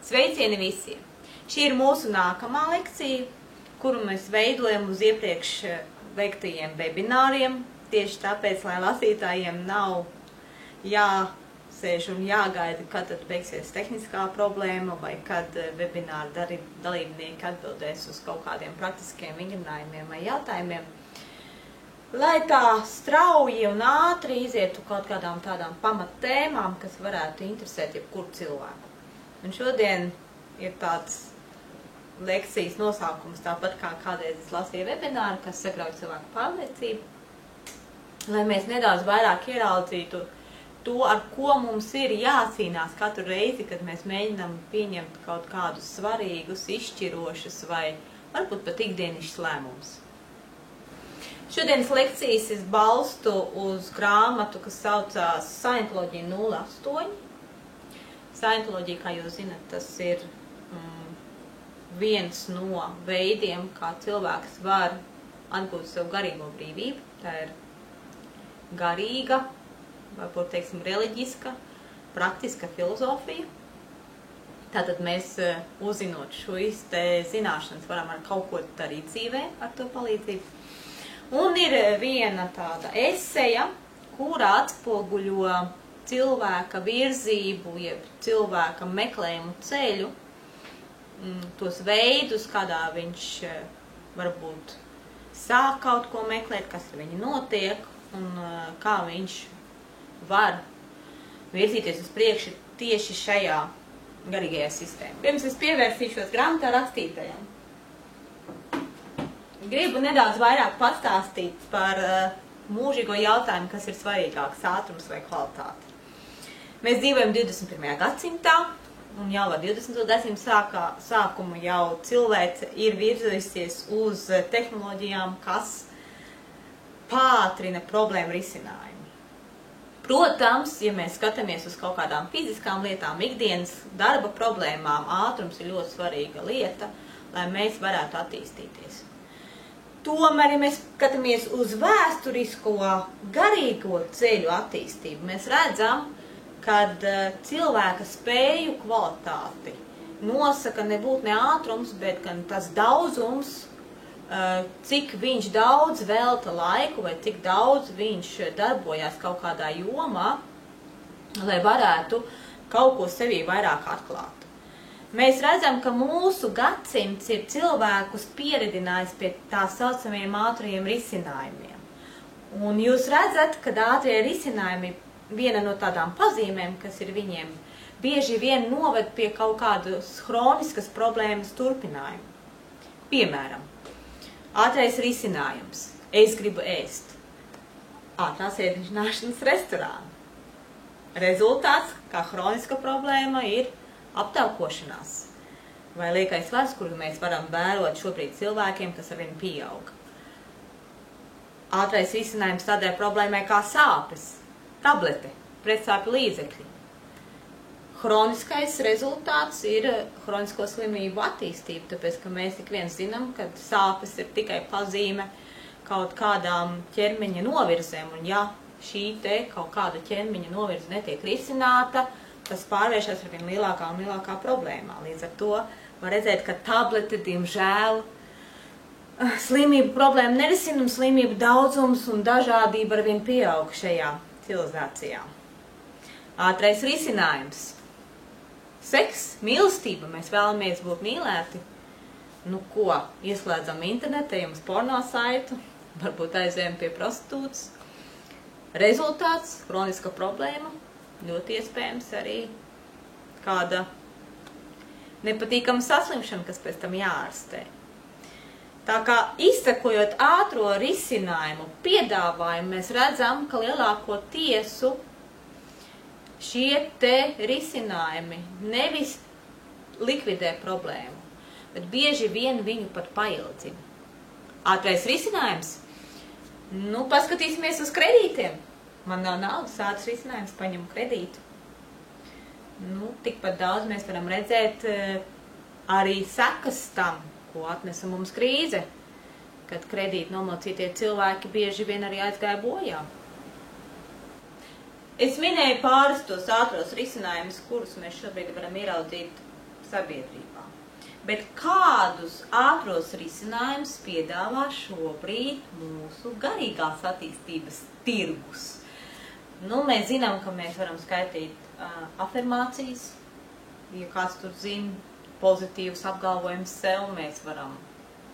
Sveicieni visiem! Šī ir mūsu nākamā lekcija, kuru mēs veidojam uz iepriekš veiktajiem webināriem. Tieši tāpēc, lai lasītājiem nav jāsēž un jāgaida, kad tad beigsies tehniskā problēma vai kad webināra dalībnieki atbildēs uz kaut kādiem praktiskiem vingrinājumiem vai jautājumiem. Lai tā strauji un ātri izietu kaut kādām tādām pamattēmām, kas varētu interesēt jebkuru cilvēku. Un šodien ir tāds lekcijas nosaukums, tāpat kā kādreiz es lasīju webināru, kas sagrauj cilvēku pārliecību, lai mēs nedaudz vairāk ieraudzītu to, ar ko mums ir jācīnās katru reizi, kad mēs mēģinām pieņemt kaut kādus svarīgus, izšķirošus vai varbūt pat ikdienišķus lēmumus. Šodienas lekcijas es balstu uz grāmatu, kas saucās Scientology 08. Scientology, kā jūs zinat, tas ir viens no veidiem, kā cilvēks var atgūt savu garīgo brīvību. Tā ir garīga, varbūt teiksim reliģiska, praktiska filozofija. Tātad mēs, uzzinot šīs zināšanas, varam ar kaut ko darīt dzīvē ar to palīdzību. Un ir viena tāda eseja, kura atspoguļo cilvēka virzību, jeb cilvēka meklējumu ceļu, tos veidus, kādā viņš varbūt sāk kaut ko meklēt, kas ar viņu notiek un kā viņš var virzīties uz priekšu tieši šajā garīgajā sistēmā. Pirms es pievērsīšos grāmatā rakstītajam. Gribu nedaudz vairāk pastāstīt par mūžīgo jautājumu, kas ir svarīgāks, ātrums vai kvalitāte. Mēs dzīvojam 21. gadsimtā, un jau ar 20. gadsimta sākumu jau cilvēce ir virzījusies uz tehnoloģijām, kas pātrina problēmu risinājumu. Protams, ja mēs skatāmies uz kaut kādām fiziskām lietām, ikdienas darba problēmām, ātrums ir ļoti svarīga lieta, lai mēs varētu attīstīties. Tomēr, ja mēs skatāmies uz vēsturisko garīgo ceļu attīstību, mēs redzam, kad cilvēka spēju kvalitāti nosaka nebūt ne ātrums, bet gan tas daudzums, cik viņš daudz velta laiku vai cik daudz viņš darbojās kaut kādā jomā, lai varētu kaut ko sevī vairāk atklāt. Mēs redzam, ka mūsu gadsimts ir cilvēkus pieredinājis pie tā saucamiem ātrajiem risinājumiem. Un jūs redzat, ka ātrie risinājumi viena no tādām pazīmēm, kas ir viņiem, bieži vien noved pie kaut kādas hroniskas problēmas turpinājuma. Piemēram, ātrais risinājums. Es gribu ēst. Ātrās ēdināšanas restorāna. Rezultāts, kā hroniska problēma, ir aptaukošanās. Vai liekais svars, kuru mēs varam vērot šobrīd cilvēkiem, kas arvien pieauga. Ātrais risinājums tādai problēmai kā sāpes. Tablete, pretsāpju līdzekļi. Hroniskais rezultāts ir hronisko slimību attīstība, tāpēc, ka mēs tik viens zinām, ka sāpes ir tikai pazīme kaut kādām ķermeņa novirzēm, un ja šī te kaut kāda ķermeņa novirze netiek risināta, tas pārvēršas ar vien lielākā un lielākā problēmā. Līdz ar to var redzēt, ka tablete, diemžēl, slimību problēma nerisina un slimību daudzums un dažādība ar vien pieaug šajā civilizācijā. Ātrais risinājums. Seks, mīlestība, mēs vēlamies būt mīlēti. Nu ko, ieslēdzam internetā, jums porno saitu, varbūt aizējam pie prostitūtas. Rezultāts, hroniska problēma, ļoti iespējams arī kāda nepatīkama saslimšana, kas pēc tam jāārstē. Tā kā izsekojot ātro risinājumu piedāvājumu, mēs redzam, ka lielāko tiesu šie te risinājumi nevis likvidē problēmu, bet bieži vien viņu pat paildzina. Ātrais risinājums? Nu, paskatīsimies uz kredītiem. Man nav naudas, ātrs risinājums, paņemu kredītu. Nu, tikpat daudz mēs varam redzēt arī sekas tam, ko atnesa mums krīze, kad kredīti nomocītie cilvēki bieži vien arī aizgāja bojā. Es minēju pāris tos ātros risinājumus, kurus mēs šobrīd varam ieraudzīt sabiedrībā. Bet kādus ātros risinājumus piedāvā šobrīd mūsu garīgās attīstības tirgus? Nu, mēs zinām, ka mēs varam skaitīt afirmācijas. Ja kāds tur zina pozitīvus apgalvojumus sev, mēs varam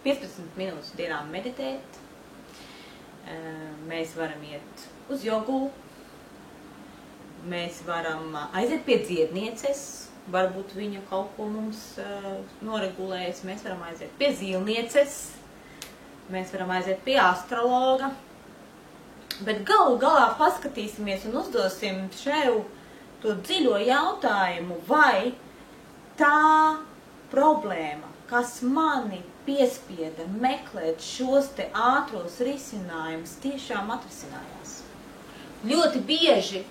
15 minūtes dienā meditēt. Mēs varam iet uz jogu. Mēs varam aiziet pie dziednieces. Varbūt viņa kaut ko mums noregulējas. Mēs varam aiziet pie zīlnieces. Mēs varam aiziet pie astrologa. Bet galu galā paskatīsimies un uzdosim šev to dziļo jautājumu, vai tā problēma, kas mani piespieda meklēt šos te ātros risinājumus, tiešām atrisinājās. Ļoti bieži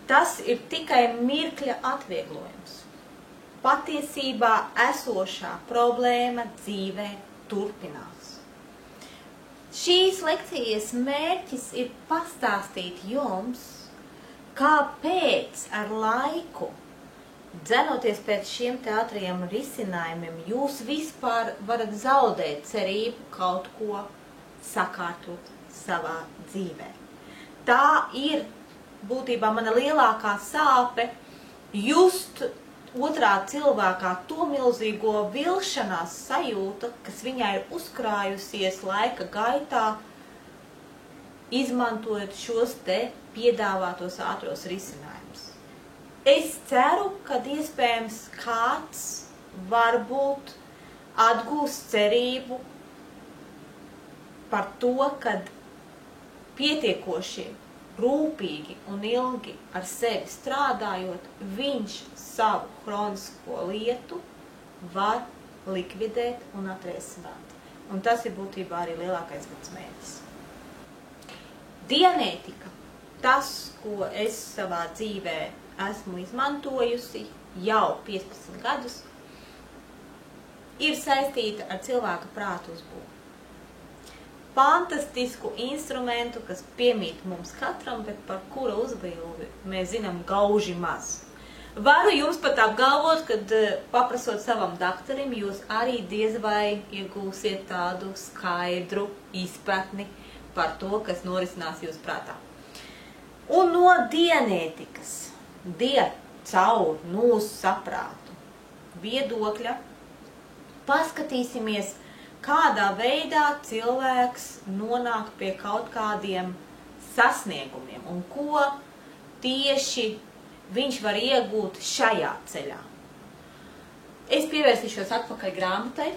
tas ir tikai mirkļa atvieglojums. Patiesībā esošā problēma dzīvē turpinās. Šīs lekcijas mērķis ir pastāstīt jums, kāpēc ar laiku, dzenoties pēc šiem ātriem risinājumiem, jūs vispār varat zaudēt cerību kaut ko sakārtot savā dzīvē. Tā ir būtībā mana lielākā sāpe just otrā cilvēkā to milzīgo vilšanās sajūta, kas viņai ir uzkrājusies laika gaitā, izmantojot šos te piedāvātos ātros risinājumus. Es ceru, ka iespējams kāds varbūt atgūst cerību par to, kad pietiekoši rūpīgi un ilgi ar sevi strādājot, viņš savu hronisko lietu var likvidēt un atrisināt. Un tas ir būtībā arī lielākais mans mērķis. Dianētika, tas, ko es savā dzīvē esmu izmantojusi jau 15 gadus, ir saistīta ar cilvēka prātu uzbūvi. Fantastisku instrumentu, kas piemīt mums katram, bet par kura uzbūvi mēs zinām gauži maz. Varu jums pat apgalvot, kad paprasot savam daktarim, jūs arī diez vai iegūsiet tādu skaidru izpratni par to, kas norisinās jūs prātā. Un no dianētikas, caur mūsu saprātu viedokļa, paskatīsimies, kādā veidā cilvēks nonāk pie kaut kādiem sasniegumiem un ko tieši viņš var iegūt šajā ceļā. Es pievērsīšos atpakaļ grāmatai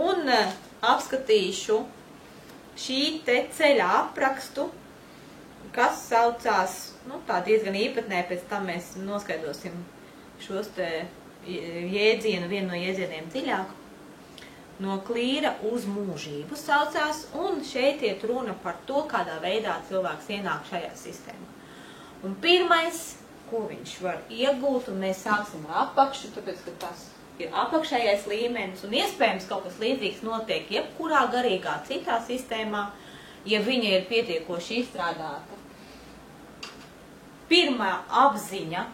un apskatīšu šī te ceļa aprakstu, kas saucās, tā diezgan īpatnē, pēc tam mēs noskaidrosim šos te jēdzienu, vienu no jēdzieniem dziļāk, no klīra uz mūžību saucās, un šeit iet runa par to, kādā veidā cilvēks ienāk šajā sistēmā. Un pirmais, ko viņš var iegūt, un mēs sāksim ar apakšu, tāpēc, ka tas ir apakšējais līmenis, un iespējams kaut kas līdzīgs notiek jebkurā garīgā citā sistēmā, ja viņa ir pietiekoši izstrādāta. Pirmā apziņa,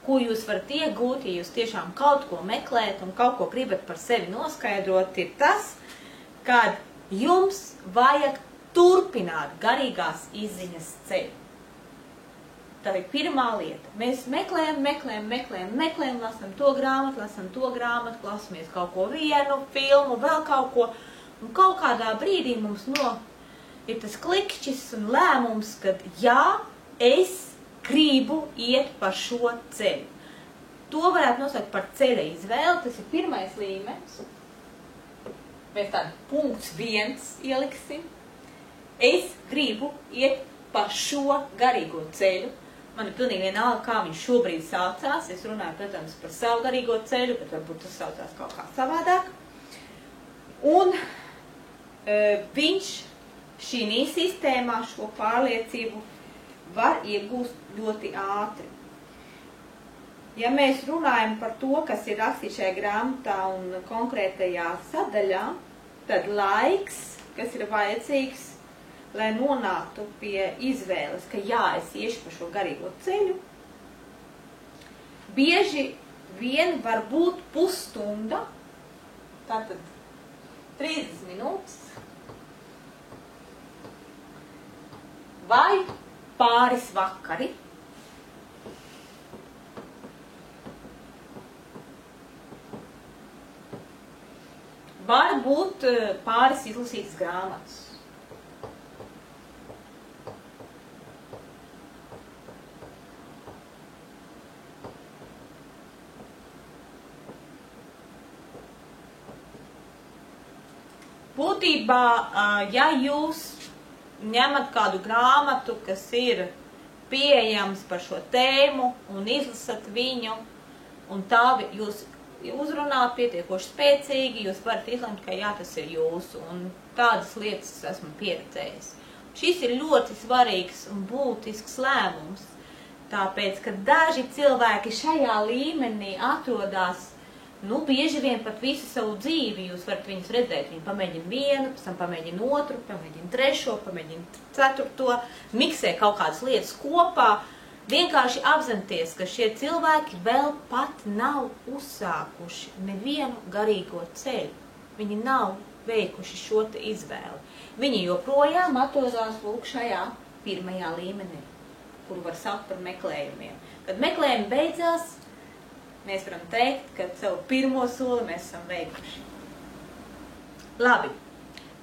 ko jūs varat iegūt, ja jūs tiešām kaut ko meklējat un kaut ko gribat par sevi noskaidrot, ir tas, kad jums vajag turpināt garīgās izziņas ceļu. Tā ir pirmā lieta. Mēs meklējam, lasam to grāmatu, klasamies kaut ko vienu, filmu, vēl kaut ko, un kaut kādā brīdī mums ir tas klikšķis un lēmums, kad jā, es gribu iet pa šo ceļu. To varētu nosaukt par ceļa izvēli, tas ir pirmais līmenis. Mēs tādu punkts 1 ieliksim. Es gribu iet pa šo garīgo ceļu. Man ir pilnīgi vienalga, kā viņš šobrīd saucās. Es runāju, protams, par savu garīgo ceļu, bet varbūt tas saucās kaut kā savādāk. Un viņš šī sistēmā šo pārliecību var iegūst ļoti ātri. Ja mēs runājam par to, kas ir rakstīts šajā grāmatā un konkrētajā sadaļā, tad laiks, kas ir vajadzīgs, lai nonāktu pie izvēles, ka jā, es iešu pa šo garīgo ceļu, bieži vien var būt pusstunda, tātad 30 minūtes, vai pāris vakari, var būt pāris izlasītas grāmatas. Būtībā, ja jūs ņemat kādu grāmatu, kas ir pieejams par šo tēmu un izlasat viņu, un tā jūs uzrunāt pietiekoši spēcīgi, jūs varat izlemt, ka jā, tas ir jūsu, un tādas lietas es esmu pieredzējis. Šis ir ļoti svarīgs un būtisks lēmums, tāpēc, ka daži cilvēki šajā līmenī atrodās, bieži vien pat visu savu dzīvi jūs varat viņus redzēt. Viņi pamēģina vienu, pēc tam pamēģina otru, pamēģina trešo, pamēģina ceturto, miksē kaut kādas lietas kopā. Vienkārši apzināties, ka šie cilvēki vēl pat nav uzsākuši nevienu garīgo ceļu. Viņi nav veikuši šo te izvēli. Viņi joprojām atrodās lūk šajā pirmajā līmenī, kuru var saukt par meklējumiem. Kad meklējumi beidzās, mēs varam teikt, ka savu pirmo soli mēs esam veikuši. Labi,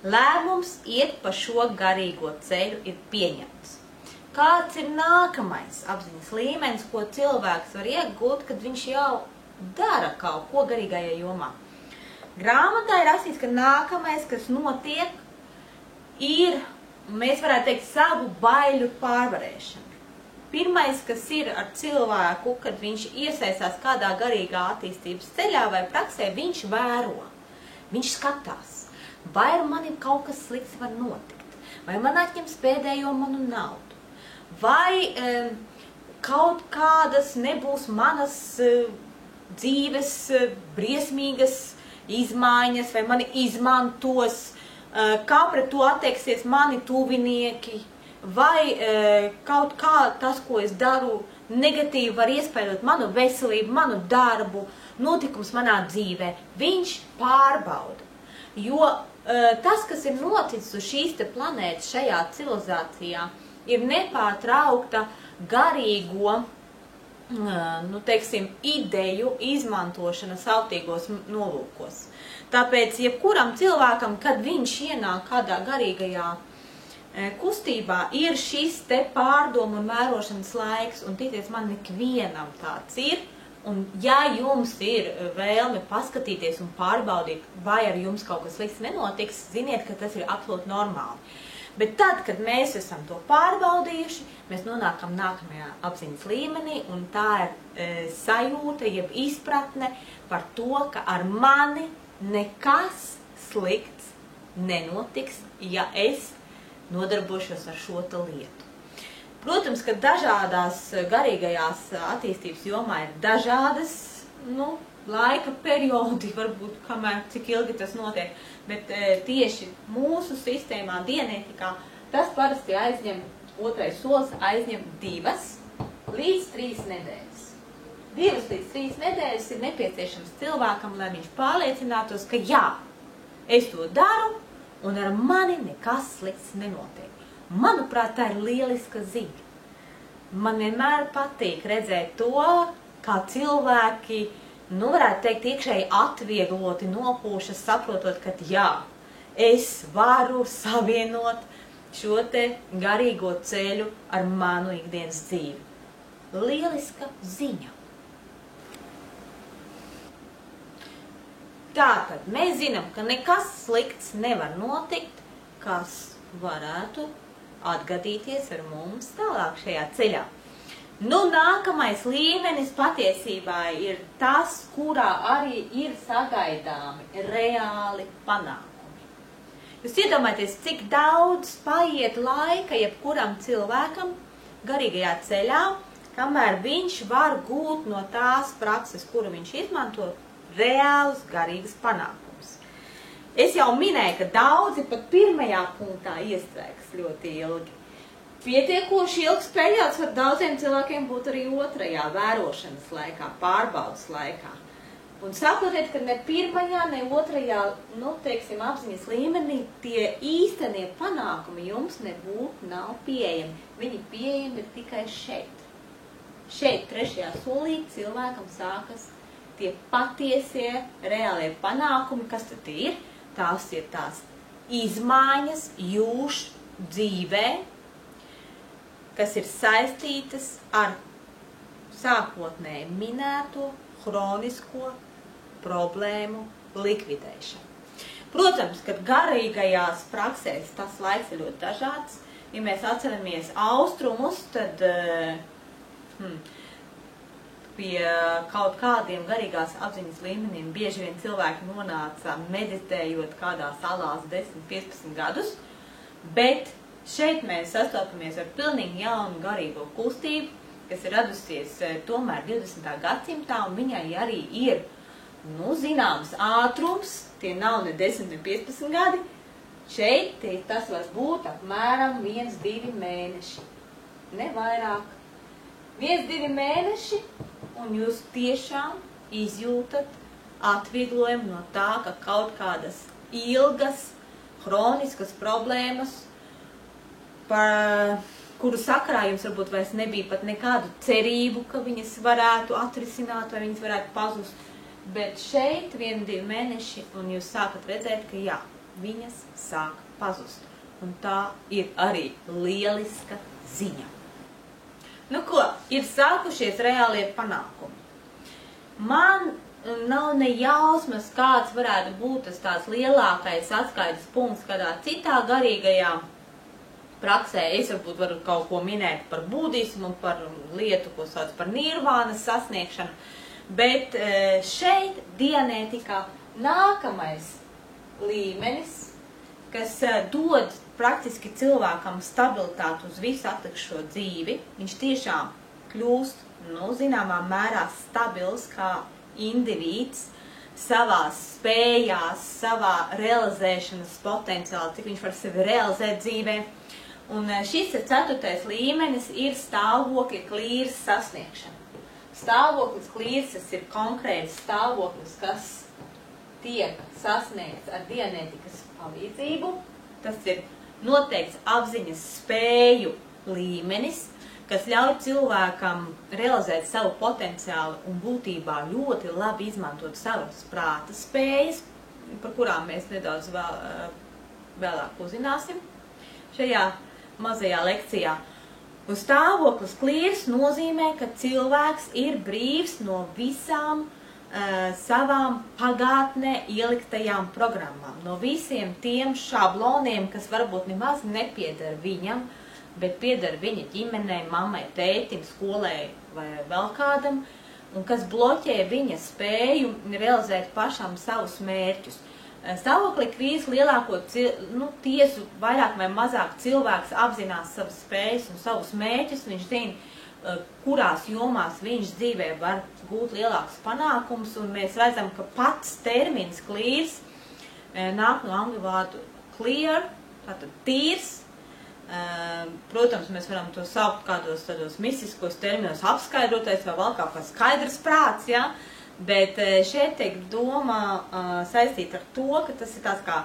lēmums iet pa šo garīgo ceļu ir pieņemts. Kāds ir nākamais apziņas līmenis, ko cilvēks var iegūt, kad viņš jau dara kaut ko garīgajā jomā? Grāmatā ir rakstīts, ka nākamais, kas notiek, ir, mēs varētu teikt, savu baiļu pārvarēšana. Pirmais, kas ir ar cilvēku, kad viņš iesaistās kādā garīgā attīstības ceļā vai praksē, viņš vēro, viņš skatās, vai ar mani kaut kas slikts var notikt, vai man atņems pēdējo manu naudu, vai kaut kādas nebūs manas dzīves briesmīgas izmaiņas, vai mani izmantos, kā pret to attieksies mani tuvinieki, vai kaut kā tas, ko es daru, negatīvi var iespējot manu veselību, manu darbu, notikums manā dzīvē. Viņš pārbauda. Jo tas, kas ir noticis uz šīs te planētas šajā civilizācijā, ir nepārtraukta garīgo, teiksim, ideju izmantošana sautīgos nolūkos. Tāpēc, jebkuram cilvēkam, kad viņš ienāk kādā garīgajā kustībā, ir šis te pārdomu un vērošanas laiks, un ticiet man, ikvienam tāds ir, un ja jums ir vēlme paskatīties un pārbaudīt, vai ar jums kaut kas slikts nenotiks, ziniet, ka tas ir absolūti normāli. Bet tad, kad mēs esam to pārbaudījuši, mēs nonākam nākamajā apziņas līmenī, un tā ir sajūta, jeb izpratne par to, ka ar mani nekas slikts nenotiks, ja es nodarbošos ar šo lietu. Protams, ka dažādās garīgajās attīstības jomā ir dažādas, laika periodi, varbūt kamēr, cik ilgi tas notiek, bet tieši mūsu sistēmā, dienētikā, tas parasti aizņem, otrais solis aizņem 2 līdz 3 nedēļas. 2 līdz 3 nedēļas ir nepieciešams cilvēkam, lai viņš pārliecinātos, ka jā, es to daru, un ar mani nekas slikts nenotiek. Manuprāt, tā ir lieliska ziņa. Man vienmēr patīk redzēt to, kā cilvēki, varētu teikt, iekšēji atviegloti nopūšas, saprotot, ka jā, es varu savienot šo te garīgo ceļu ar manu ikdienas dzīvi. Lieliska ziņa. Tātad mēs zinām, ka nekas slikts nevar notikt, kas varētu atgadīties ar mums tālāk šajā ceļā. Nākamais līmenis patiesībā ir tas, kurā arī ir sagaidāmi reāli panākumi. Jūs iedomājieties, cik daudz paiet laika jebkuram cilvēkam garīgajā ceļā, kamēr viņš var gūt no tās prakses, kuru viņš izmanto, reālus garīgas panākumus. Es jau minēju, ka daudzi pat pirmajā punktā iestrēgs ļoti ilgi. Pietiekoši ilgs periods var daudziem cilvēkiem būt arī otrajā vērošanas laikā, pārbaudas laikā. Un saprotiet, ka ne pirmajā, ne otrajā, teiksim, apziņas līmenī tie īstenie panākumi jums nebūtu nav pieejami. Viņi pieejami ir tikai šeit. Šeit, trešajā solī, cilvēkam sākas tie patiesie, reālie panākumi, kas tad ir. Tās ir tās izmaiņas jūsu dzīvē, kas ir saistītas ar sākotnēji minēto hronisko problēmu likvidēšanu. Protams, kad garīgajās praksēs tas laiks ir ļoti dažāds. Ja mēs atceramies austrumus, tad pie kaut kādiem garīgās apziņas līmeniem bieži vien cilvēki nonāca meditējot kādā salās 10-15 gadus, bet šeit mēs sastopamies ar pilnīgi jaunu garīgo kustību, kas ir radusies tomēr 20. gadsimtā, un viņai arī ir, zināms ātrums, tie nav ne 10, ne 15 gadi. Šeit tas var būt apmēram 1-2 mēneši, ne vairāk. 1-2 mēneši, un jūs tiešām izjūtat atvieglojumu no tā, ka kaut kādas ilgas, hroniskas problēmas, par kuru sakarā jums varbūt vairs nebija pat nekādu cerību, ka viņas varētu atrisināt vai viņas varētu pazust. Bet šeit 1-2 mēneši, un jūs sākat redzēt, ka jā, viņas sāk pazust. Un tā ir arī lieliska ziņa. Nu ko, ir sākušies reālie panākumi. Man nav ne jausmas, kāds varētu būt tas tās lielākais atskaites punkts kādā citā garīgajā praksē. Es varbūt varu kaut ko minēt par budismu, par lietu, ko sauc par nirvānas sasniegšanu. Bet šeit dianētikā nākamais līmenis, kas dod praktiski cilvēkam stabilitāti uz visu atlikušo dzīvi, viņš tiešām kļūst, zināmā mērā stabils kā indivīds savās spējās, savā realizēšanas potenciāli, cik viņš var sevi realizēt dzīvē. Un šis ir 4. līmenis, ir stāvokļa klīras sasniegšana. Stāvoklis klīrsas ir konkrēts stāvoklis, kas tiek sasniegts ar dianētikas palīdzību. Tas ir noteikts apziņas spēju līmenis, kas ļauj cilvēkam realizēt savu potenciālu un būtībā ļoti labi izmantot savas prāta spējas, par kurām mēs nedaudz vēlāk uzzināsim šajā mazajā lekcijā. Un stāvoklis klīrs nozīmē, ka cilvēks ir brīvs no visām savām pagātnē ieliktajām programmām, no visiem tiem šabloniem, kas varbūt nemaz nepieder viņam, bet pieder viņa ģimenei, mammai, tētim, skolai vai vēl kādam, un kas bloķē viņa spēju realizēt pašam savus mērķus. Stāvoklī krīzes lielāko tiesu vairāk vai mazāk cilvēks apzinās savas spējas un savus mērķus, viņš zina, kurās jomās viņš dzīvē var gūt lielākus panākumus, un mēs redzam, ka pats termins clears nāk no angļu vārdu clear, tātad tīrs. Protams, mēs varam to saukt kādos tādos mistiskos terminos apskaidrotais vai vēl kaut kā skaidrs prāts, ja? Bet šeit tiek doma saistīta ar to, ka tas ir tāds kā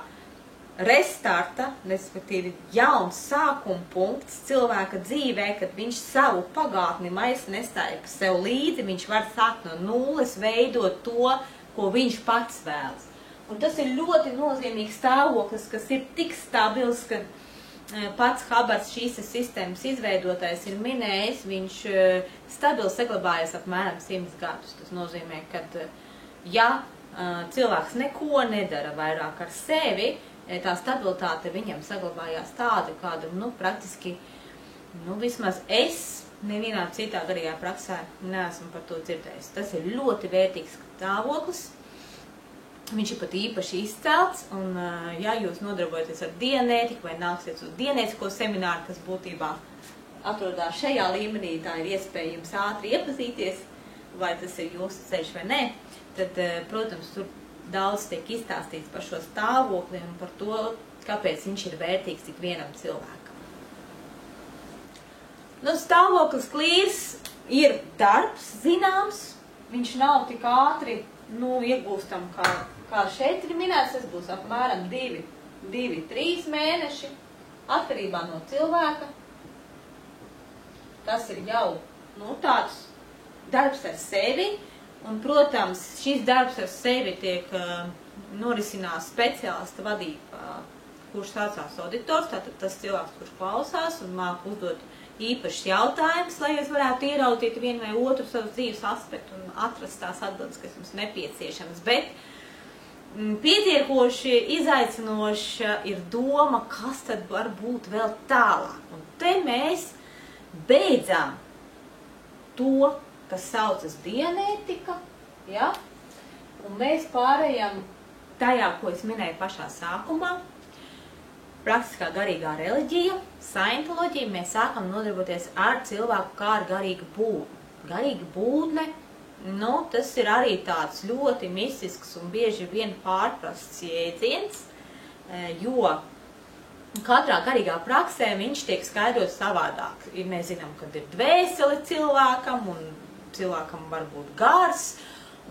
restarta, respektīvi jauns sākuma punkts cilvēka dzīvē, kad viņš savu pagātni maisu nestāja sev līdzi, viņš var sākt no nulles, veidot to, ko viņš pats vēlas. Un tas ir ļoti nozīmīgs stāvoklis, kas ir tik stabils, ka pats Habards šīs sistēmas izveidotais ir minējis, viņš stabili saglabājas apmēram 100 gadus. Tas nozīmē, ka ja cilvēks neko nedara vairāk ar sevi, tā stabilitāte viņam saglabājās tāda, kādu, praktiski, vismaz es nevienā citā garīgā praksē neesmu par to dzirdējis. Tas ir ļoti vērtīgs stāvoklis. Viņš ir pat īpaši izcelts, un ja jūs nodarbojaties ar dianētiku vai nāksiet uz dianētisko semināru, kas būtībā atrodās šajā līmenī, tā ir iespēja jums ātri iepazīties, vai tas ir jūsu ceļš vai nē, tad, protams, tur daudz tiek izstāstīts par šo stāvokli un par to, kāpēc viņš ir vērtīgs tik vienam cilvēkam. Nu, stāvoklis klīrs ir darbs, zināms, viņš nav tik ātri, iegūstam, kā šeit ir minēts, tas būs apmēram 2-3 mēneši, atkarībā no cilvēka. Tas ir jau, tāds darbs ar sevi, un, protams, šis darbs ar sevi tiek norisinās speciālista vadībā, kurš saucās auditors, tātad tas cilvēks, kurš klausās un māk uzdot īpašs jautājums, lai jūs varētu ieraudzīt vienu vai otru savu dzīves aspektu un atrast tās atbildes, kas jums nepieciešamas. Bet pietiekoši izaicinoša ir doma, kas tad var būt vēl tālāk. Un te mēs beidzām to, kas saucas dianētika, ja? Un mēs pārējām tajā, ko es minēju pašā sākumā, praktiskā garīgā reliģija, saintoloģija, mēs sākam nodarboties ar cilvēku kā ar garīgu būtni. Garīga būtne, tas ir arī tāds ļoti mistisks un bieži vien pārprasts jēdziens, jo katrā garīgā praksē viņš tiek skaidrots savādāk. Mēs zinām, kad ir dvēsele cilvēkam, un cilvēkam var būt gars,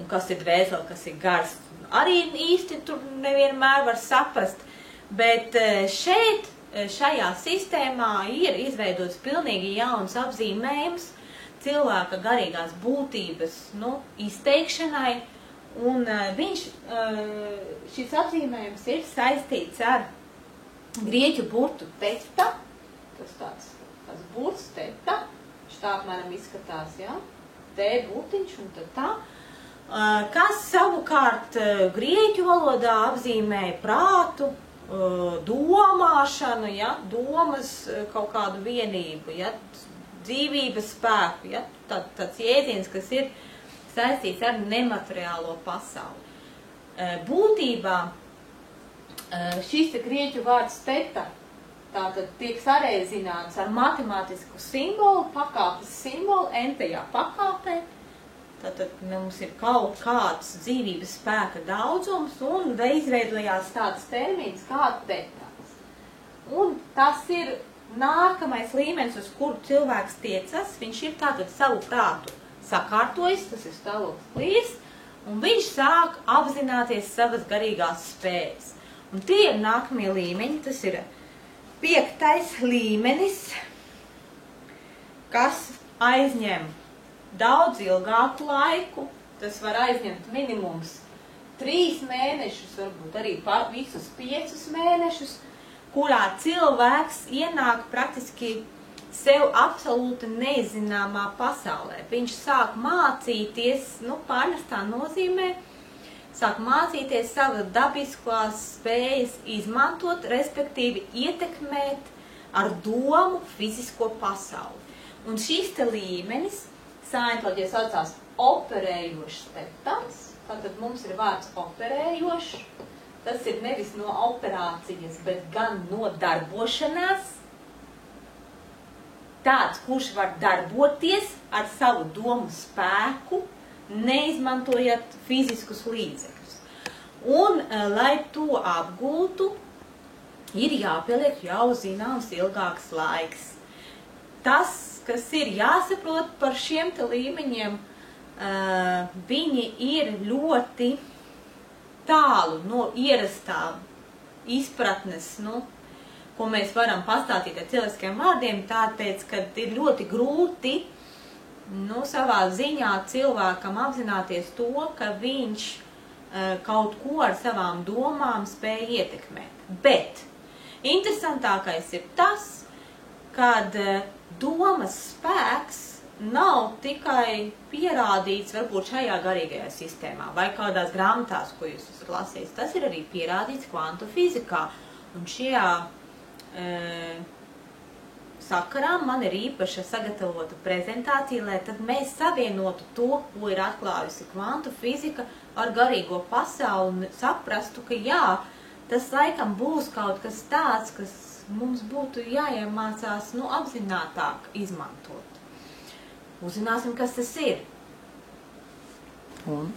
un kas ir dvēsele, kas ir gars, arī īsti tur nevienmēr var saprast. Bet šeit, šajā sistēmā ir izveidots pilnīgi jauns apzīmējums cilvēka garīgās būtības izteikšanai, un šis apzīmējums ir saistīts ar grieķu burtu teta, tas tāds burts teta, viņš tā apmēram izskatās, ja? T burtiņš un tad tā, kas savukārt grieķu valodā apzīmēja prātu, domāšanu, ja, domas kaut kādu vienību, ja, dzīvības spēku, ja, tāds jēdziens, kas ir saistīts ar nemateriālo pasauli. Būtībā šis grieķu vārds teta tātad tiek sareizināts ar matemātisku simbolu, pakāpes simbolu, entajā pakāpē. Tātad mums ir kaut kāds dzīvības spēka daudzums un izveidojās tāds termins kā tetas. Un tas ir nākamais līmenis, uz kuru cilvēks tiecas. Viņš ir tātad savu prātu sakārtojis, tas ir stāvoklis klīrs, un viņš sāk apzināties savas garīgās spējas. Un tie ir nākamie līmeņi, tas ir 5. līmenis, kas aizņem daudz ilgāku laiku, tas var aizņemt minimums 3 mēnešus, varbūt arī visus 5 mēnešus, kurā cilvēks ienāk praktiski sev absolūti nezināmā pasaulē. Viņš sāk mācīties, pārnestā nozīmē, sāk mācīties savas dabiskās spējas izmantot, respektīvi ietekmēt ar domu fizisko pasauli. Un šis te līmenis saintoloģija saucās operējošs tetas, tātad mums ir vārds operējošs, tas ir nevis no operācijas, bet gan no darbošanās. Tāds, kurš var darboties ar savu domu spēku, neizmantojot fiziskus līdzekļus. Un, lai to apgūtu, ir jāpieliek jau zināms ilgāks laiks. Tas, kas ir jāsaprot par šiem te līmeņiem, viņi ir ļoti tālu no ierastā izpratnes, ko mēs varam pastāstīt ar cilvēciskiem vārdiem, tāpēc, ka ir ļoti grūti savā ziņā cilvēkam apzināties to, ka viņš kaut ko ar savām domām spēj ietekmēt. Bet interesantākais ir tas, kad domas spēks nav tikai pierādīts varbūt šajā garīgajā sistēmā vai kādās grāmatās, ko jūs esat lasījis. Tas ir arī pierādīts kvantu fizikā. Un šajā sakarā man ir īpaša sagatavota prezentācija, lai tad mēs savienotu to, ko ir atklājusi kvantu fizika ar garīgo pasauli un saprastu, ka jā, tas laikam būs kaut kas tāds, kas mums būtu jāiemācās apzinātāk izmantot. Uzzināsim, kas tas ir. Un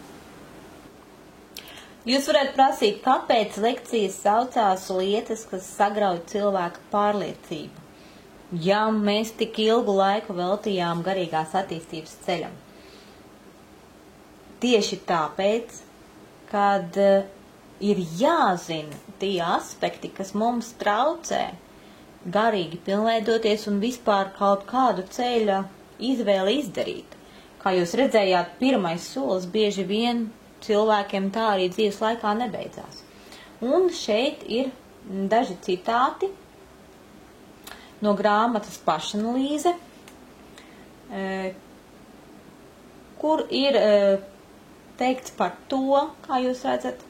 Jūs varētu prasīt, kāpēc lekcijas saucās lietas, kas sagrauj cilvēka pārliecību, ja mēs tik ilgu laiku veltījām garīgās attīstības ceļam? Tieši tāpēc, kad ir jāzina tie aspekti, kas mums traucē garīgi pilnveidoties un vispār kaut kādu ceļa izvēli izdarīt. Kā jūs redzējāt, pirmais solis bieži vien cilvēkiem tā arī dzīves laikā nebeidzās. Un šeit ir daži citāti no grāmatas Pašanalīze, kur ir teikts par to, kā jūs redzat,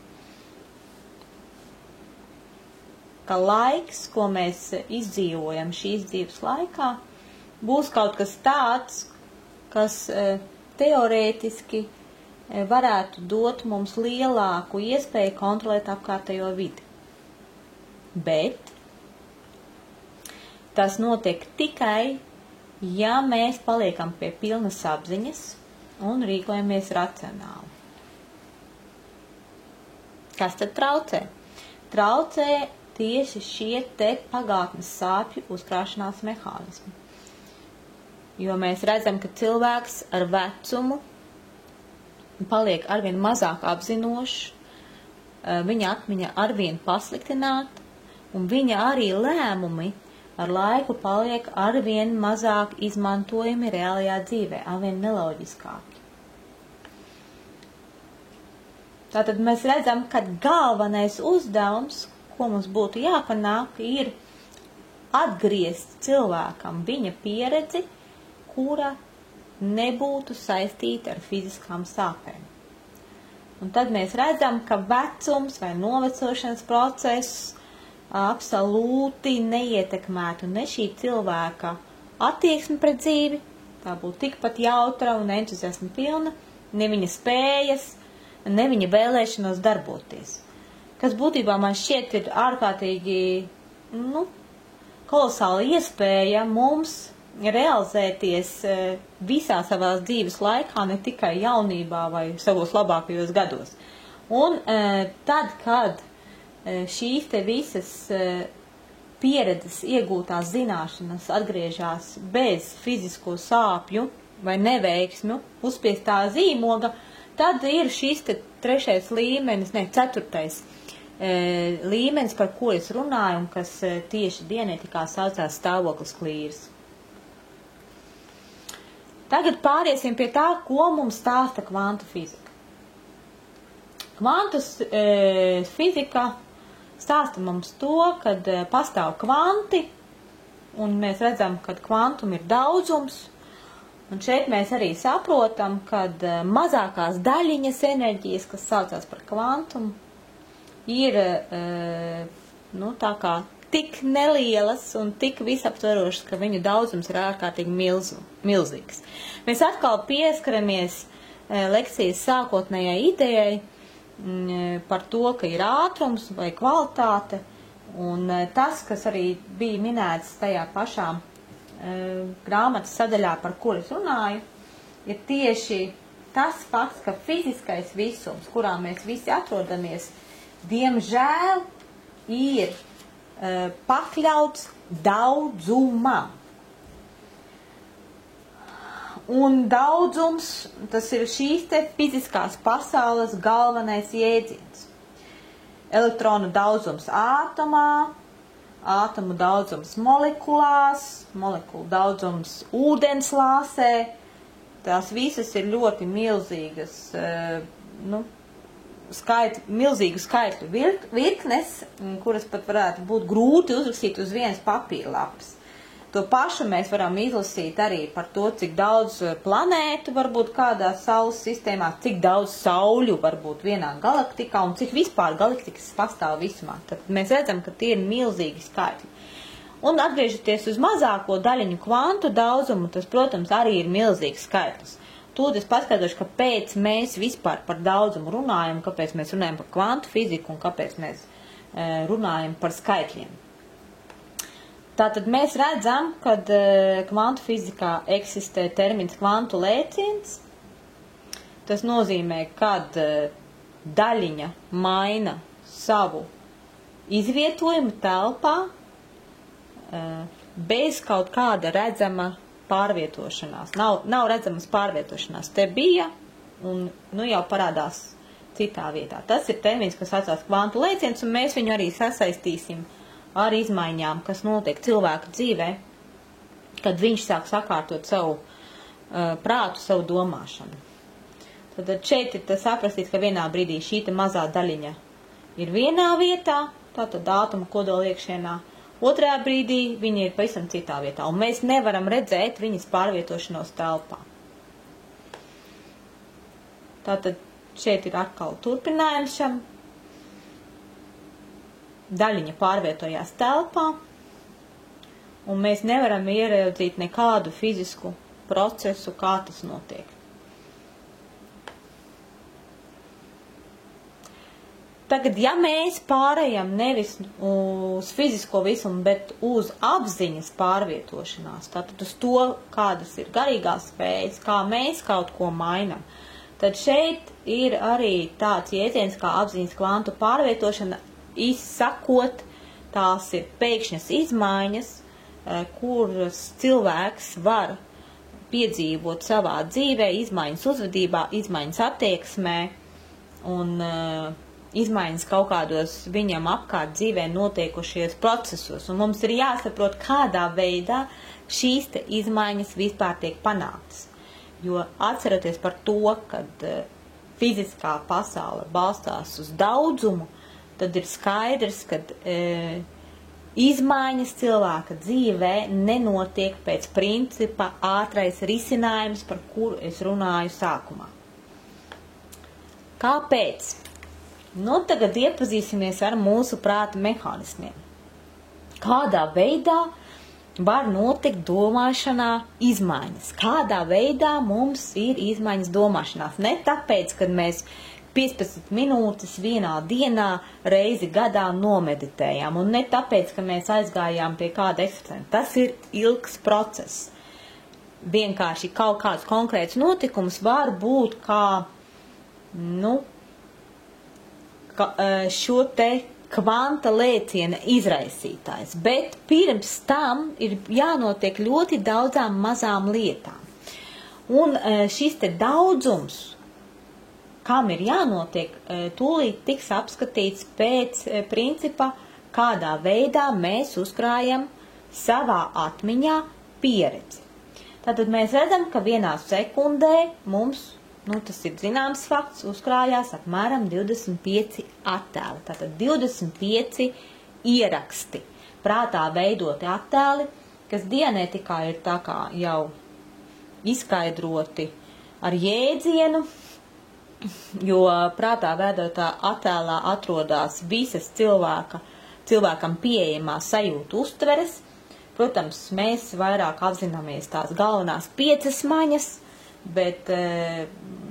ka laiks, ko mēs izdzīvojam šīs dzīves laikā, būs kaut kas tāds, kas teorētiski varētu dot mums lielāku iespēju kontrolēt apkārtējo vidi. Bet tas notiek tikai, ja mēs paliekam pie pilnas apziņas un rīkojamies racionāli. Kas tad traucē? Traucē tieši šie te pagātnes sāpju uzkrāšanās mehānismi. Jo mēs redzam, ka cilvēks ar vecumu paliek arvien mazāk apzinošs, viņa atmiņa arvien pasliktināta, un viņa arī lēmumi ar laiku paliek arvien mazāk izmantojami reālajā dzīvē, arvien neloģiskāki. Tātad mēs redzam, ka galvenais uzdevums, ko mums būtu jāpanāk, ir atgriezt cilvēkam viņa pieredzi, kura nebūtu saistīta ar fiziskām sāpēm. Un tad mēs redzam, ka vecums vai novecošanas process absolūti neietekmētu ne šī cilvēka attieksmi pret dzīvi, tā būtu tikpat jautra un entuziasma pilna, ne viņa spējas, ne viņa vēlēšanos darboties. Kas būtībā man šķiet ir ārkārtīgi, kolosāla iespēja mums realizēties visā savās dzīves laikā, ne tikai jaunībā vai savos labākajos gados. Un tad, kad šīs te visas pieredzes iegūtās zināšanas atgriežās bez fizisko sāpju vai neveiksmju uzspiestā zīmoga, tad ir šis te trešais līmenis, ceturtais līmenis, par ko es runāju un kas tieši ģenētikā saucās stāvoklis klīrs. Tagad pāriesim pie tā, ko mums stāsta kvantu fizika. Kvantu fizika stāsta mums to, kad pastāv kvanti, un mēs redzam, ka kvantum ir daudzums, un šeit mēs arī saprotam, kad mazākās daļiņas enerģijas, kas saucās par kvantumu, ir tā kā tik nelielas un tik visaptverošas, ka viņu daudzums ir ārkārtīgi milzīgs. Mēs atkal pieskaramies lekcijas sākotnējai idejai par to, ka ir ātrums vai kvalitāte, un tas, kas arī bija minēts tajā pašā grāmatas sadaļā, par kur es runāju, ir tieši tas fakts, ka fiziskais visums, kurā mēs visi atrodamies, diemžēl ir pakļauts daudzumam. Un daudzums, tas ir šīs te fiziskās pasaules galvenais jēdziens. Elektronu daudzums ātomā, ātomu daudzums molekulās, molekulu daudzums ūdenslāsē. Tās visas ir ļoti milzīgas, milzīgu skaitļu virknes, kuras pat varētu būt grūti uzrakstīt uz vienas papīrlapas. To pašu mēs varam izlasīt arī par to, cik daudz planētu var būt kādā saules sistēmā, cik daudz sauļu var būt vienā galaktikā un cik vispār galaktikas pastāv visumā. Tad mēs redzam, ka tie ir milzīgi skaitļi. Un atgriežoties uz mazāko daļiņu kvantu daudzumu, tas, protams, arī ir milzīgs skaitlis. Tūlīt es paskaidrošu, kāpēc mēs vispār par daudzumu runājam, kāpēc mēs runājam par kvantu fiziku un kāpēc mēs runājam par skaitļiem. Tātad mēs redzam, kad kvantu fizikā eksistē termins kvantu lēciens. Tas nozīmē, kad daļiņa maina savu izvietojumu telpā bez kaut kāda redzama pārvietošanās. Nav redzamas pārvietošanās. Te bija un jau parādās citā vietā. Tas ir termins, kas saucās kvantu lēciens, un mēs viņu arī sasaistīsim ar izmaiņām, kas notiek cilvēka dzīvē, kad viņš sāk sakārtot savu prātu, savu domāšanu. Tad šeit ir tas saprastīt, ka vienā brīdī šī mazā daļiņa ir vienā vietā, tātad ātoma kodola iekšienā, otrajā brīdī viņa ir pavisam citā vietā, un mēs nevaram redzēt viņas pārvietošanos telpā. Tātad šeit ir atkal turpinājums šam. Daļiņa pārvietojās telpā, un mēs nevaram ieraudzīt nekādu fizisku procesu, kā tas notiek. Tagad, ja mēs pārējam nevis uz fizisko visumu, bet uz apziņas pārvietošanās, tātad uz to, kādas ir garīgās spējas, kā mēs kaut ko mainam, tad šeit ir arī tāds jēdziens kā apziņas kvantu pārvietošana, izsakot, tās ir pēkšņas izmaiņas, kuras cilvēks var piedzīvot savā dzīvē, izmaiņas uzvedībā, izmaiņas attieksmē un izmaiņas kaut kādos viņam apkārt dzīvē notiekušies procesos. Un mums ir jāsaprot, kādā veidā šīs te izmaiņas vispār tiek panāktas. Jo atceroties par to, kad fiziskā pasaule balstās uz daudzumu, tad ir skaidrs, ka izmaiņas cilvēka dzīvē nenotiek pēc principa ātrais risinājums, par kuru es runāju sākumā. Kāpēc? Tagad iepazīsimies ar mūsu prāta mehānismiem. Kādā veidā var notikt domāšanā izmaiņas? Kādā veidā mums ir izmaiņas domāšanās? Ne tāpēc, kad mēs 15 minūtes vienā dienā reizi gadā nomeditējām, un ne tāpēc, ka mēs aizgājām pie kāda eksperimenta. Tas ir ilgs process. Vienkārši kaut kāds konkrēts notikums var būt kā, šo te kvanta lēciena izraisītājs, bet pirms tam ir jānotiek ļoti daudzām mazām lietām. Un šis te daudzums, kam ir jānotiek, tūlīt tiks apskatīts pēc principa, kādā veidā mēs uzkrājam savā atmiņā pieredzi. Tātad mēs redzam, ka vienā sekundē mums, tas ir zināms fakts, uzkrājās apmēram 25 attēli. Tātad 25 ieraksti, prātā veidoti attēli, kas dianetikā ir tā kā jau izskaidroti ar jēdzienu, jo prātā veidotā attēlā atrodās visas cilvēkam pieejamās sajūtu uztveres. Protams, mēs vairāk apzināmies tās galvenās 5 maņas, bet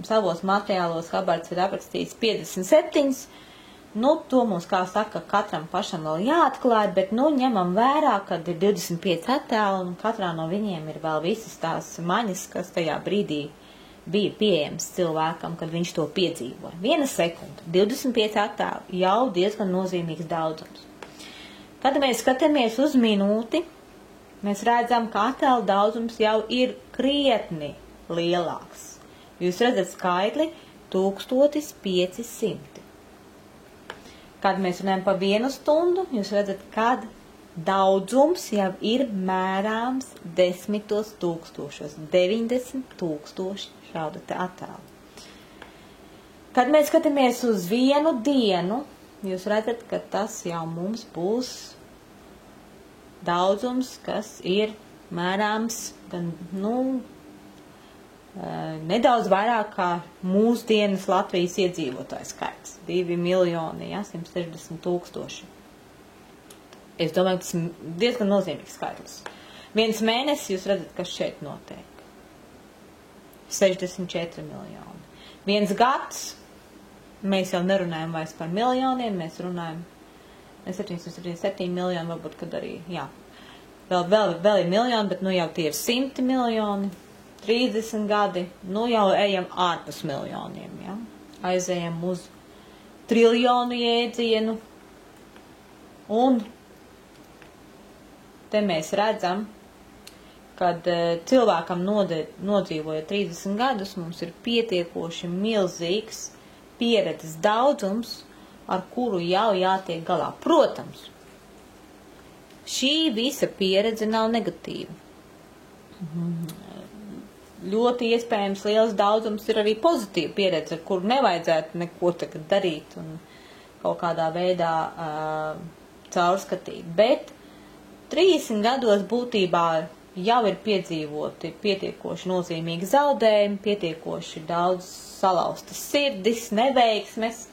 savos materiālos Habards ir aprakstījis 57. To mums, kā saka, katram pašam vēl jāatklāj, bet ņemam vērā, kad ir 25 attēli, un katrā no viņiem ir vēl visas tās maņas, kas tajā brīdī bija pieejams cilvēkam, kad viņš to piedzīvoja. 1 sekunda, 25 attēli, jau diezgan nozīmīgs daudzums. Kad mēs skatāmies uz minūti, mēs redzam, ka attēlu daudzums jau ir krietni lielāks. Jūs redzat skaitli 1500. Kad mēs runājam par 1 stundu, jūs redzat, kad daudzums jau ir mērāms 10 000, 90 000 šādu te attēlu. Kad mēs skatāmies uz 1 dienu, jūs redzat, ka tas jau mums būs daudzums, kas ir mērāms gan, nedaudz vairāk kā mūsdienas Latvijas iedzīvotāju skaits. 2 160 000. Es domāju, tas ir diezgan nozīmīgs skaitlis. 1 mēnesis, jūs redzat, kas šeit notiek. 64 miljoni. 1 gads, mēs jau nerunājam vairs par miljoniem, mēs runājam 777 miljoni, varbūt, kad arī, vēl ir miljoni, bet jau tie ir 100 miljoni. 30 gadi, jau ejam ārpus miljoniem, aizējam uz triljonu jēdzienu, un te mēs redzam, kad cilvēkam nodzīvojot 30 gadus, mums ir pietiekoši milzīgs pieredzes daudzums, ar kuru jau jātiek galā. Protams, šī visa pieredze nav negatīva. Ļoti iespējams liels daudzums ir arī pozitīva pieredze, ar kuru nevajadzētu neko tagad darīt un kaut kādā veidā caurskatīt. Bet 30 gados būtībā jau ir piedzīvoti pietiekoši nozīmīgi zaudējumi, pietiekoši daudz salauztas sirdis, neveiksmes,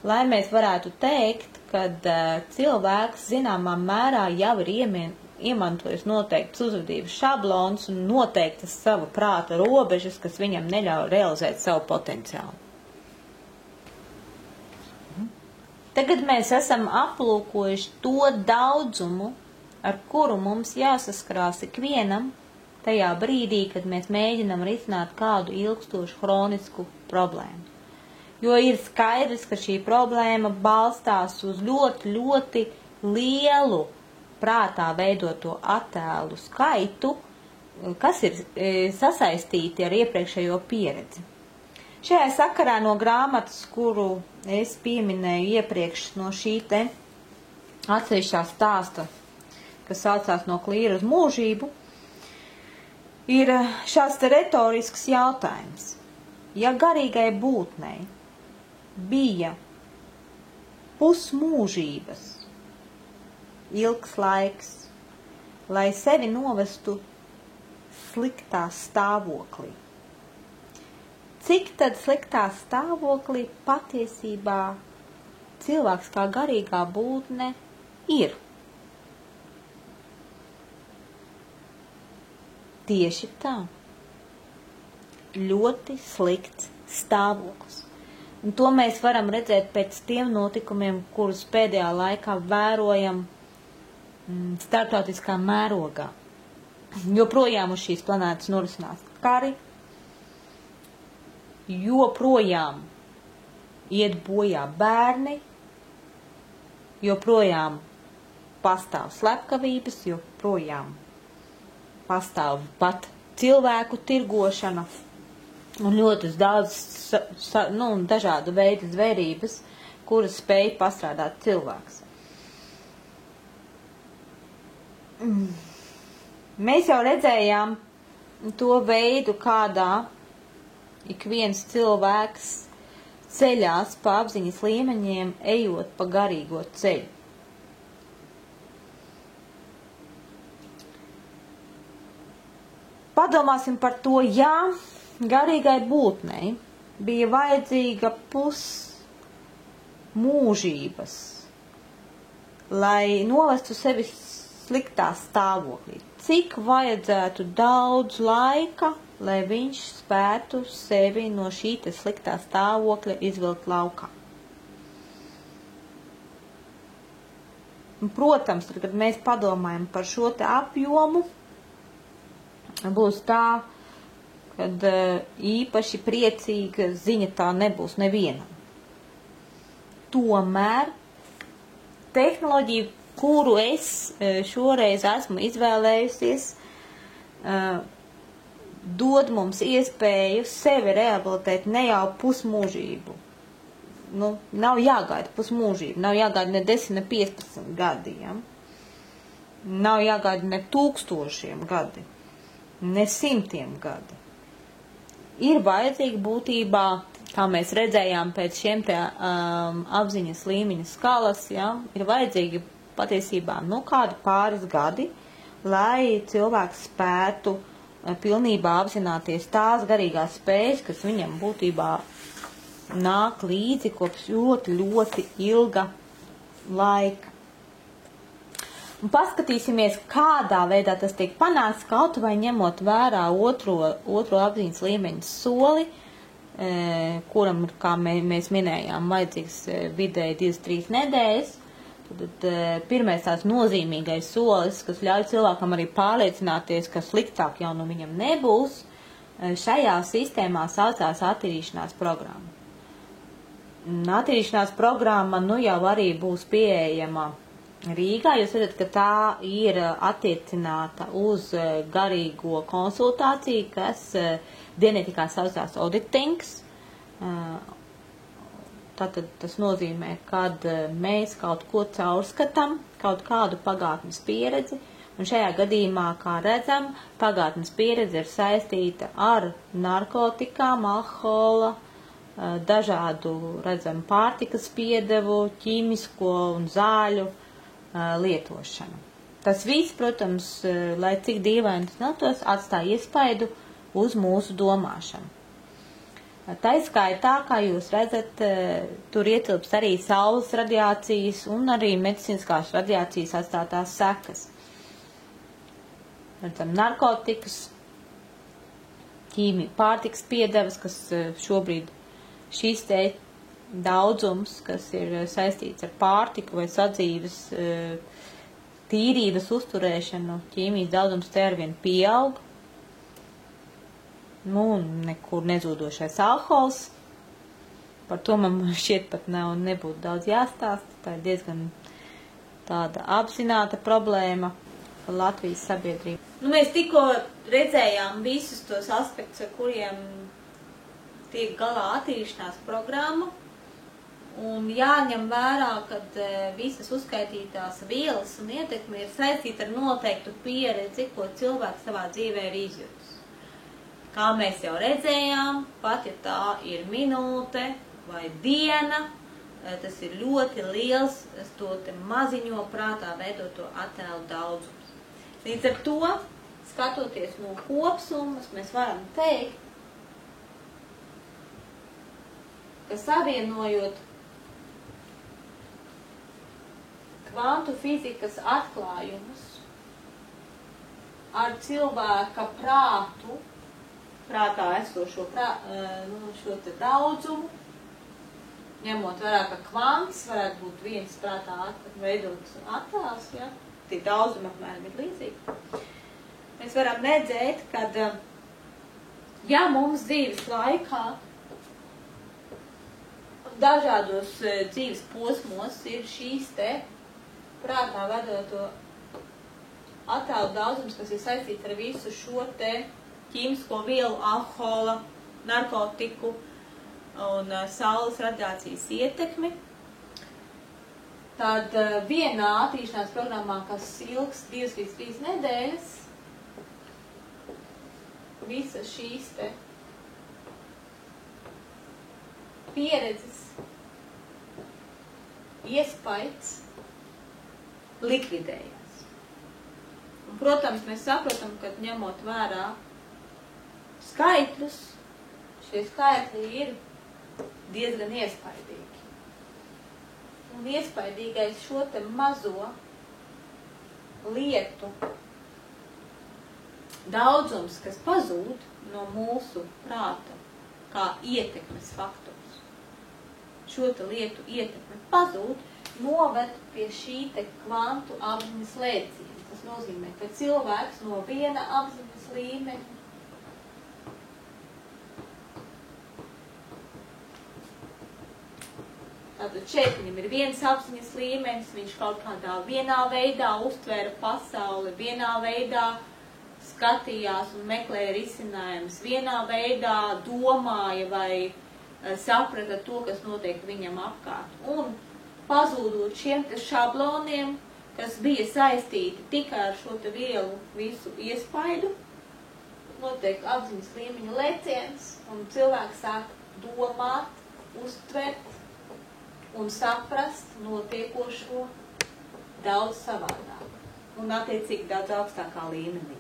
lai mēs varētu teikt, kad cilvēks zināmā mērā jau ir iemantojis noteikts uzvedības šablons un noteiktas savu prāta robežas, kas viņam neļauj realizēt savu potenciālu. Tagad mēs esam aplūkojuši to daudzumu, ar kuru mums jāsaskarās ikvienam tajā brīdī, kad mēs mēģinam risināt kādu ilgstošu hronisku problēmu. Jo ir skaidrs, ka šī problēma balstās uz ļoti, ļoti lielu prātā veidoto attēlu skaitu, kas ir sasaistīti ar iepriekšējo pieredzi. Šajā sakarā no grāmatas, kuru es pieminēju iepriekš no šī te atsevišķā stāsta, kas saucās No klīra uz mūžību, ir šāds te retorisks jautājums. Ja garīgai būtnei bija pusmūžības ilgs laiks, lai sevi novestu sliktā stāvoklī, cik tad sliktā stāvoklī patiesībā cilvēks kā garīgā būtne ir? Tieši tā. Ļoti slikts stāvoklis. Un to mēs varam redzēt pēc tiem notikumiem, kurus pēdējā laikā vērojam starptautiskā mērogā. Joprojām uz šīs planētas norisinās kari, joprojām iet bojā bērni, joprojām pastāv slepkavības, joprojām pastāv pat cilvēku tirgošana un ļoti daudz dažādu veidu zvērības, kuras spēj pastrādāt cilvēks. Mēs jau redzējām to veidu, kādā ik viens cilvēks ceļās pa apziņas līmeņiem, ejot pa garīgo ceļu. Padomāsim par to, ja garīgai būtnei bija vajadzīga pusmūžības, lai novestu sevi sliktā stāvoklī. Cik vajadzētu daudz laika, lai viņš spētu sevi no šī te sliktā stāvokļa izvilkt laukā? Un, protams, kad mēs padomājam par šo te apjomu, būs tā, kad īpaši priecīga ziņa tā nebūs nevienam. Tomēr tehnoloģija, kuru es šoreiz esmu izvēlējusies, dod mums iespēju sevi rehabilitēt ne jau pusmūžību. Nav jāgaida pusmūžību, nav jāgaida ne 10, ne 15 gadiem. Nav jāgaida ne 1000 gadi, ne 100 gadi. Ir vajadzīga būtībā, kā mēs redzējām pēc šiem te apziņas līmeņa skalas, ir vajadzīgi patiesībā kādi pāris gadi, lai cilvēks spētu pilnībā apzināties tās garīgās spējas, kas viņam būtībā nāk līdzi kopš ļoti, ļoti ilga laika. Un paskatīsimies, kādā veidā tas tiek panāks, kaut vai ņemot vērā otro apziņas līmeņa soli, kuram, kā mēs minējām, vajadzīgs vidēji 2-3 nedēļas. Tad pirmais tās nozīmīgais solis, kas ļauj cilvēkam arī pārliecināties, ka sliktāk jau viņam nebūs, šajā sistēmā saucās attīrīšanās programma. Attīrīšanās programma nu jau arī būs pieejama Rīgā. Jūs redzat, ka tā ir attiecināta uz garīgo konsultāciju, kas dienetikā saucās auditinks. Tātad tas nozīmē, kad mēs kaut ko caurskatām, kaut kādu pagātnes pieredzi, un šajā gadījumā, kā redzam, pagātnes pieredze ir saistīta ar narkotikām, alkohola, dažādu, redzam, pārtikas piedevu, ķīmisko un zāļu lietošanu. Tas viss, protams, lai cik dīvaini tas nav, atstāja iespaidu uz mūsu domāšanu. Tā skaitā, kā jūs redzat, tur ietilpst arī saules radiācijas un arī medicīniskās radiācijas atstātās sekas. Redzam, narkotikas, pārtikas piedevas, kas šobrīd šīs te daudzums, kas ir saistīts ar pārtiku vai sadzīves tīrības uzturēšanu, ķīmijas daudzums te arvien pieaug. Nu, nekur nezūdošais alkohols. Par to man šķiet pat nebūtu daudz jāstāst. Tā ir diezgan tāda apzināta problēma Latvijas sabiedrība. Nu, mēs tikko redzējām visus tos aspektus, ar kuriem tiek galā attīrīšanās programma. Un jāņem vērā, ka visas uzskaitītās vielas un ietekme ir saistīta ar noteiktu pieredzi, ko cilvēks savā dzīvē ir izjutis. Kā mēs jau redzējām, pat ja tā ir minūte vai diena, tas ir ļoti liels to te maziņo prātā veidoto attēlu daudzums. Līdz ar to, skatoties no kopsumas, mēs varam teikt, ka savienojot kvantu fizikas atklājumus ar cilvēka prātu, prātā esošo šo te daudzumu, ņemot vērā, ka kvants varētu būt viens prātā veidots attēls, ja? Tie daudzumi apmēram ir līdzīgi. Mēs varam redzēt, kad ja mums dzīves laikā dažādos dzīves posmos ir šīs te prātā vedoto attēlu daudzums, kas ir saistīts ar visu šo te ķīmisko vielu, alkohola, narkotiku un saules radiācijas ietekmi. Tad vienā attīrīšanās programmā, kas ilgs 2 līdz 3 nedēļas, visas šīs te pieredzes iespaids likvidējās. Un, protams, mēs saprotam, ka ņemot vērā skaitļus, šie skaitļi ir diezgan iespaidīgi. Un iespaidīgais šo te mazo lietu daudzums, kas pazūd no mūsu prāta kā ietekmes faktors. Šo te lietu ietekme pazūd, noved pie šī te kvantu apziņas lēciena. Tas nozīmē, ka cilvēks no viena apziņas līmeņa tātad šeit viņam ir viens apziņas līmenis, viņš kaut kādā vienā veidā uztvēra pasauli, vienā veidā skatījās un meklēja risinājumus, vienā veidā domāja vai saprata to, kas notiek viņam apkārt. Un pazūdot šiem te šabloniem, kas bija saistīti tikai ar šo te vielu visu iespaidu, notiek apziņas līmeņa lēciens, un cilvēks sāk domāt, uztvert un saprast notiekošo daudz savādāk un attiecīgi daudz augstākā līmenī.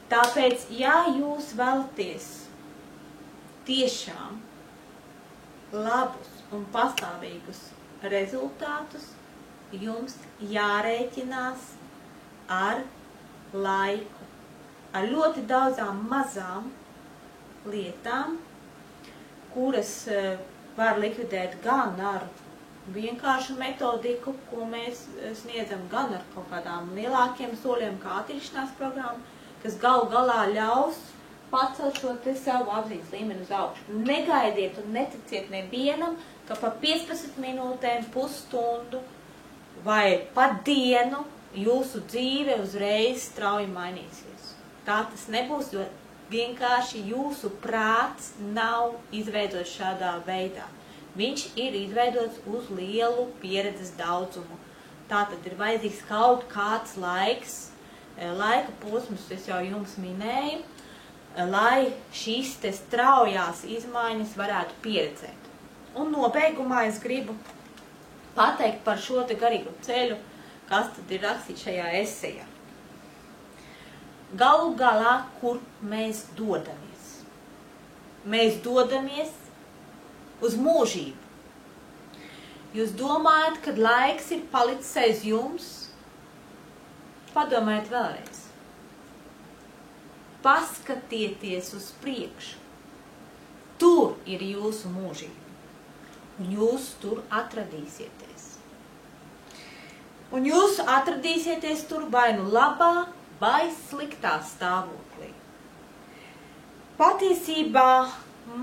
Tāpēc, ja jūs vēlaties tiešām labus un pastāvīgus rezultātus, jums jārēķinās ar laiku, ar ļoti daudzām mazām lietām, kuras var likvidēt gan ar vienkāršu metodiku, ko mēs sniedzam, gan ar kaut kādām lielākiem soļiem, kā attīrīšanās programma, kas galu galā ļaus pacelt šo te savu apziņas līmeni uz augšu. Negaidiet un neticiet nevienam, ka pa 15 minūtēm, pusstundu vai pat dienu jūsu dzīve uzreiz strauji mainīsies. Tā tas nebūs, jo vienkārši jūsu prāts nav izveidots šādā veidā. Viņš ir izveidots uz lielu pieredzes daudzumu. Tātad ir vajadzīgs kaut kāds laika posms, es jau jums minēju, lai šīs te straujās izmaiņas varētu pieredzēt. Un nobeigumā es gribu pateikt par šo te garīgo ceļu, kas tad ir rakstīts šajā esejā. Galu galā, kur mēs dodamies? Mēs dodamies uz mūžību. Jūs domājat, kad laiks ir palicis aiz jums? Padomājiet vēlreiz. Paskatieties uz priekšu. Tur ir jūsu mūžība. Un jūs tur atradīsieties. Un jūs atradīsieties tur vai nu labā, vai sliktā stāvoklī. Patiesībā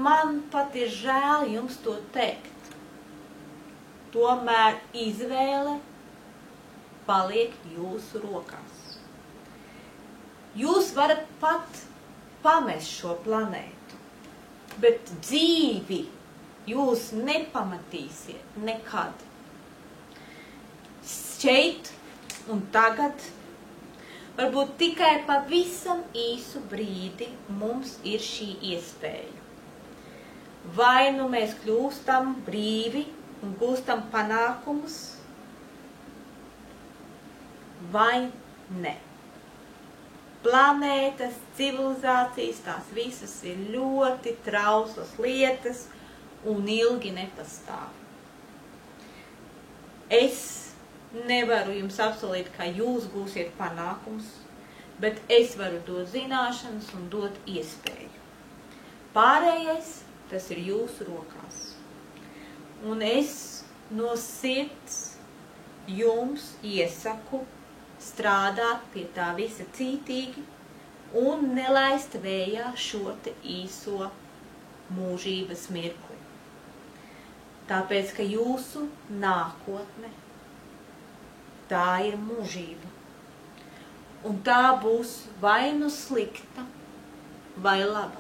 man pat ir žēl jums to teikt. Tomēr izvēle paliek jūsu rokās. Jūs varat pat pamest šo planētu, bet dzīvi jūs nepamatīsiet nekad. Šeit un tagad, varbūt tikai pavisam īsu brīdi mums ir šī iespēja. Vai nu mēs kļūstam brīvi un gūstam panākumus, vai ne. Planētas, civilizācijas, tās visas ir ļoti trauslas lietas un ilgi nepastāv. Es nevaru jums apsolīt, ka jūs gūsiet panākumus, bet es varu dot zināšanas un dot iespēju. Pārējais, tas ir jūsu rokās. Un es no sirds jums iesaku strādāt pie tā visa cītīgi un nelaist vējā šo te īso mūžības mirkli. Tāpēc, ka jūsu nākotne, tā ir mūžība. Un tā būs vai nu slikta, vai laba.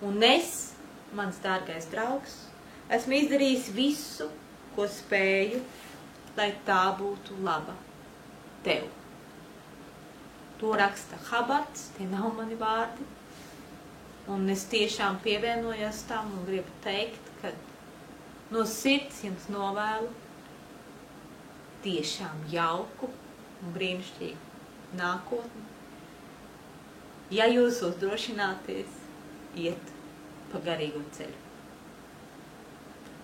Un es, mans dārgais draugs, esmu izdarījis visu, ko spēju, lai tā būtu laba tev. To raksta Habards, tie nav mani vārdi. Un es tiešām pievienojos tam un gribu teikt, ka no sirds jums novēlu tiešām jauku un brīnišķīgu nākotni. Ja jūs uzdrošināties iet pa garīgo ceļu.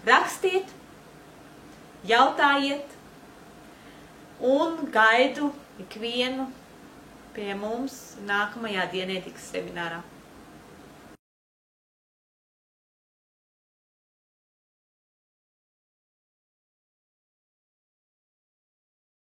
Rakstiet, jautājiet un gaidu ikvienu pie mums nākamajā dienētikas seminārā.